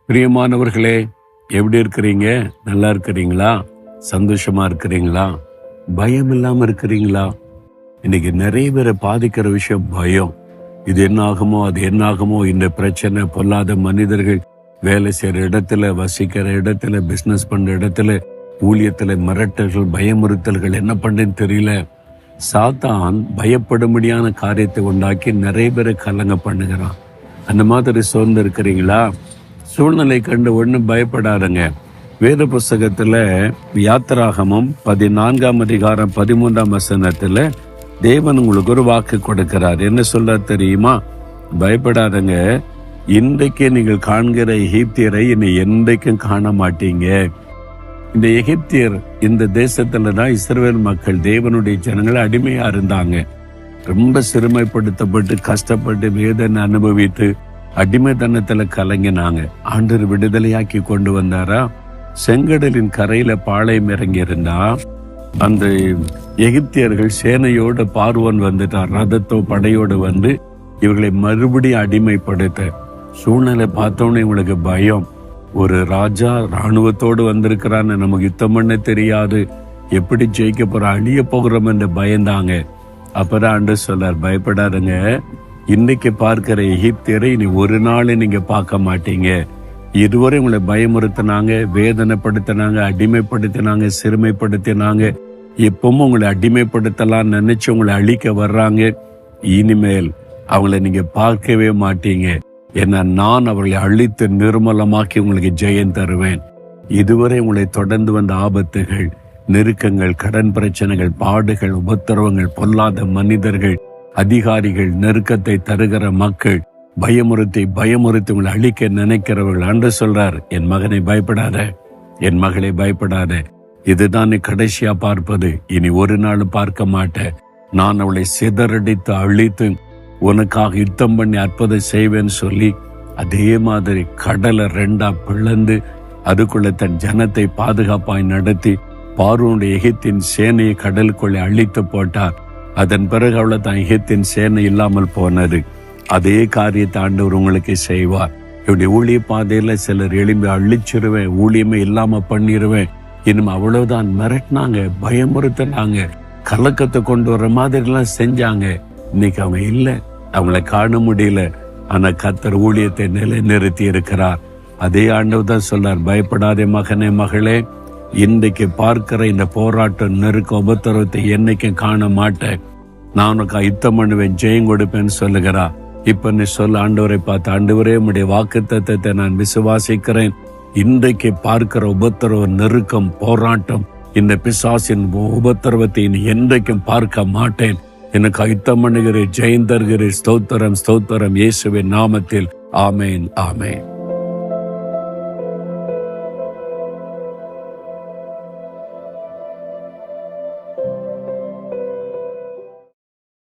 பிரியமானவர்களே, எப்படி இருக்கிறீங்க? நல்லா இருக்கிறீங்களா? சந்தோஷமா இருக்கிறீங்களா? பயம் இல்லாம இருக்கிறீங்களா? இன்னைக்கு நிறைய பேரை பாதிக்கிற விஷயம் பயம். இது என்ன ஆகுமோ, அது என்ன ஆகுமோ, இந்த பிரச்சனை, பொல்லாத மனிதர்கள், வேலை செய்யற இடத்துல, வசிக்கிற இடத்துல, பிசினஸ் பண்ற இடத்துல, ஊழியத்துல மிரட்டல்கள், பயமுறுத்தல்கள், என்ன பண்றேன்னு தெரியல. சாத்தான் பயப்படும்படியான காரியத்தை உண்டாக்கி நிறைய பேரை கலங்க பண்ணுகிறான். அந்த மாதிரி சோர்ந்து இருக்கிறீங்களா? சூழ்நிலை கண்டு ஒன்றும் பயப்படாதுங்க. வேத புஸ்தகத்துல யாத்திராகமம் 14ஆம் அதிகாரம் 13ஆம் வசனத்துல தேவன் உங்களுக்கு ஒரு வாக்கு கொடுக்கிறார். என்ன சொல்ல தெரியுமா? பயப்படாதங்க, இன்றைக்கு நீங்கள் காண்கிற எகிப்தியரை இனி என்றைக்கும் காண மாட்டீங்க. இந்த எகிப்தியர் இந்த தேசத்துலதான் இஸ்ரவேல் மக்கள், தேவனுடைய ஜனங்கள் அடிமையா இருந்தாங்க. ரொம்ப சிறுமைப்படுத்தப்பட்டு கஷ்டப்பட்டு வேதனை அனுபவித்து அடிமைத்தனத்துல கலங்கினாங்க. ஆண்டவர் விடுதலையாக்கி கொண்டு வந்தாரா? செங்கடலின் கரையில பாளையம் இறங்கி இருந்தா அந்த எகிப்தியர்கள் சேனையோட பார்வோன் வந்துட்டார். ரதத்தோ படையோடு வந்து இவர்களை மறுபடியும் அடிமைப்படுத்த சூழ்நிலை பார்த்தோன்னு இவங்களுக்கு பயம். ஒரு ராஜா ராணுவத்தோடு வந்திருக்கிறான்னு நமக்கு யுத்தம் பண்ண தெரியாது, எப்படி ஜெயிக்க போற, அழிய போகிறோம் என்று பயந்தாங்க. அப்பதான் ஆண்டவர் சொல்லார், பயப்படாதுங்க, இன்னைக்கு பார்க்கிற எகிப்தியரை இனி ஒரு நாள் நீங்க பார்க்க மாட்டீங்க. இதுவரை உங்களை பயமுறுத்தினாங்க, வேதனைப்படுத்தினாங்க, அடிமைப்படுத்தினாங்க, சிறுமைப்படுத்தினாங்க. எப்பவும் உங்களை அடிமைப்படுத்தலாம் நினைச்சு உங்களை அழிக்க வர்றாங்க. இனிமேல் அவங்களை நீங்க பார்க்கவே மாட்டீங்க. ஏன்னா நான் அவர்களை அழித்து நிர்மலமாக்கி உங்களுக்கு ஜெயம் தருவேன். இதுவரை உங்களை தொடர்ந்து வந்த ஆபத்துகள், நெருக்கங்கள், கடன் பிரச்சனைகள், பாடுகள், உபத்திரவங்கள், பொல்லாத மனிதர்கள், அதிகாரிகள், நெருக்கத்தை தருகிற மக்கள், பயமுறுத்தி உங்களை அழிக்க நினைக்கிறவர்கள், அன்று சொல்றார், என் மகனை பயப்படாத, என் மகளை பயப்படாத, இதுதான் நீ கடைசியா பார்ப்பது, இனி ஒரு நாள் பார்க்க மாட்டேன். நான் அவளை சிதறடித்து அழித்து உனக்காக யுத்தம் பண்ணி அற்புதம் செய்வேன்னு சொல்லி அதே மாதிரி கடலை 2ஆ பிளந்து அதுக்குள்ள தன் ஜனத்தை பாதுகாப்பாய் நடத்தி பார்வோனுடைய எகிப்தின் சேனையை கடலுக்குள்ளே அழித்து போட்டார். அதன் பிறகு அவளை தான் எகிப்தின் சேனை இல்லாமல் போனது. அதே காரியத்தை ஆண்டவர் உங்களுக்கு செய்வார். இப்படி ஊழிய பாதையில சிலர் எழும்பி அழிச்சிருவேன், ஊழியமே இல்லாம பண்ணிடுவேன், இன்னும் அவ்வளவுதான் மிரட்டினாங்க, பயமுறுத்தினாங்க, கலக்கத்தை கொண்டு வர்ற மாதிரி எல்லாம் செஞ்சாங்க. இன்னைக்கு அவங்க இல்லை, அவங்களை காண முடியல. ஆனா கர்த்தர் ஊழியத்தை நிலைநிறுத்தி இருக்கிறார். அதே ஆண்டவர் தான் சொல்றார், பயப்படாதே மகனே, மகளே, இன்றைக்கு பார்க்கிற இந்த போராட்டம், நெருக்க உபத்திரவத்தை என்னைக்கும் காண மாட்டேன். நான் உனக்கு யுத்தம் பண்ணுவேன், ஜெயம் கொடுப்பேன்னு சொல்லுகிறா. இப்ப நீ சொல்ல, ஆண்டவரை பார்த்து, ஆண்டவரே, உம்முடைய வாக்குத்தத்தத்தை நான் விசுவாசிக்கிறேன். இன்றைக்கு பார்க்கிற உபத்திரவ, நெருக்கம், போராட்டம், இந்த பிசாசின் உபத்திரவத்தை நீ என்றைக்கும் பார்க்க மாட்டேன். எனக்கு யுத்தம் பண்ணுகிறேன், ஜெயம் தருகிறேன். ஸ்தோத்திரம், ஸ்தோத்திரம், இயேசுவின் நாமத்தில். ஆமேன், ஆமேன்.